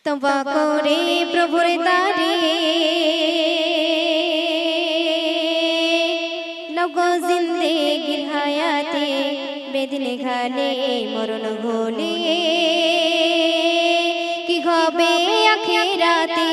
তওবা করে প্রভুর দ্বারে নগো জিন্দেগির হায়াতে বেদিনে ঘালে মরণ হলে কি হবে আখিরাতে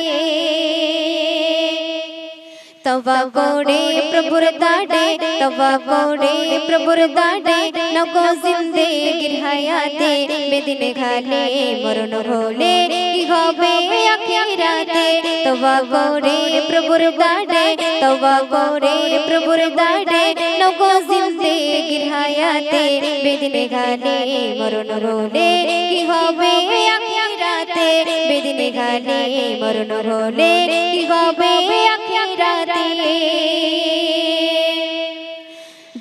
তওবা করে প্রভুর দ্বারে তওবা করে প্রভুর দ্বারে নগো জিন্দেগির হায়াতে বেদিনে ঘালে মরণ হলে কি হবে আখিরাতে তওবা করে প্রভুর দ্বারে তওবা করে প্রভুর দ্বারে নগো জিন্দেগির হায়াতে বেদিনে ঘালে মরণ হলে কি হবে আখিরাতে বেদিনে ঘালে মরণ হলে কি হবে আখিরাতে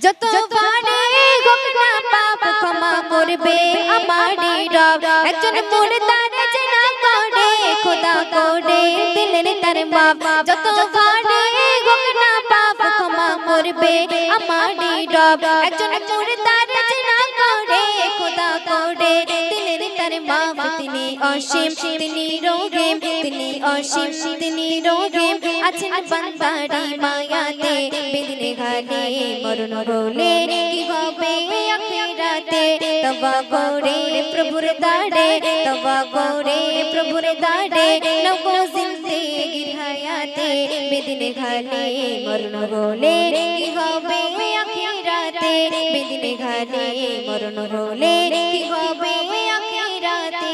যত বারে হোক না পাপ ক্ষমা করবে আমার রব একজন মুর্দার জেনা করে খোদা করে দিলেন তার মাপ যত বারে হোক না পাপ ক্ষমা করবে আমার রব একজন মুর্দার জেনা করে খোদা করে দিলেন তার মাপ তিনি অসীম তিনি রহিম তিনি অসীম তিনি রহিম আছেন বান্দারি মায়াতে বেদিনে ঘালে মরণ হলে কি হবে আখিরাতে তওবা করে প্রভুর দ্বারে তওবা করে প্রভুর দ্বারে নগো জিন্দেগির হায়াতে বেদিনে ঘালে মরণ হলে কি হবে আখিরাতে বেদিনে ঘালে মরণ হলে কি হবে আখিরাতে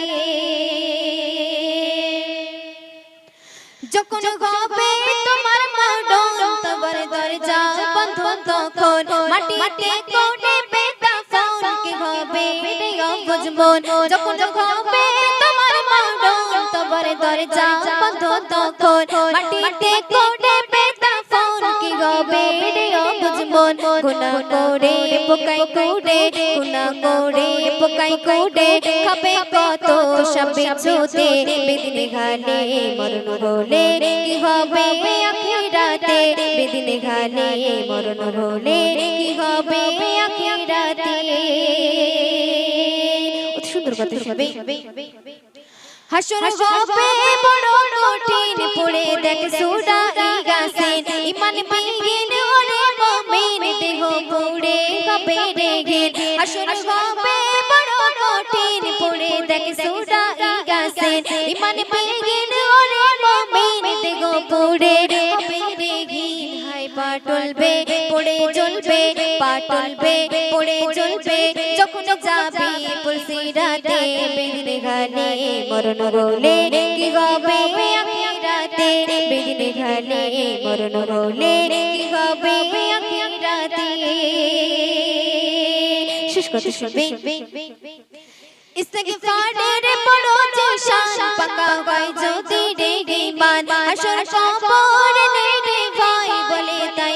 যখন হবে তোমার মরণ তোমার দরজা বন্ধ তখন মাটিতে কোণে বেদাফন কি হবে রে অবুঝমন যখন হবে তোমার মরণ তোমার দরজা বন্ধ তখন মাটিতে কোণে বেদাফন কি হবে রে অবুঝমন গুনাহ করে পোকাই করে গুনাহ করে পোকাই করে খাবে কত সবে ছুতে বেদিনে ঘালে মরণ হলে কি হবে আখিরাতে বেদিনে ঘালে মরণ হলে কি হবে আখিরাতে অতি সুন্দর কথা হবে হাসর হবে বড় কঠিন পড়ে দেখ সূরা ইয়াসিন ঈমান বিহীন ওরে মুমিন দেহ পুড়ে হবে রে ঘিন হাসর হবে বড় কঠিন পড়ে দেখ সূরা ইয়াসিন ঈমান বিহীন ওরে মুমিন দেহ পুড়ে হবে রে ঘিন হায় পাটলবে পড়ে জ্বলবে পাটলবে পড়ে জ্বলবে যখন যাবি পুলসিরাতে বেদিনে ঘালে মরণ হলে কি হবে আখিরাতে বেদিনে ঘালে মরণ হলে কি হবে আখিরাতে শেষ কথা শুনবে ইস্তিগফারের বড় জোশান পাকা হয় যদি রে ঈমান হাসর কবর নে রে ভাই বলে তাই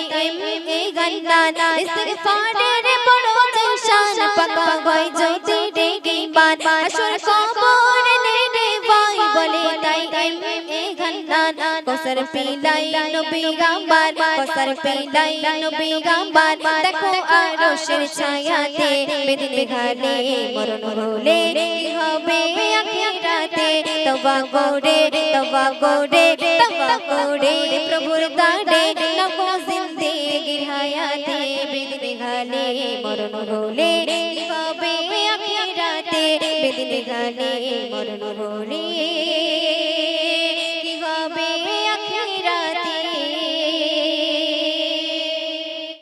এ গান্নান ইস্তিগফারের বড় জোশান পাকা হয় যদি রে ঈমান হাসর কবর নে রে ভাই বলে তাই এ গান্নান কসর পিলাই নবী গাম্বার কসর পিলাই নবী গাম্বার দেখো আরশের ছায়াতে বেদিনে ঘালে মরণ হলে কি হবে আখিরাতে তওবা করে তওবা করে তওবা করে প্রভুর দ্বারে নগো জিন্দেগির হায়াতে বেদিনে ঘালে মরণ হলে কি হবে আখিরাতে বেদিনে ঘালে মরণ হলে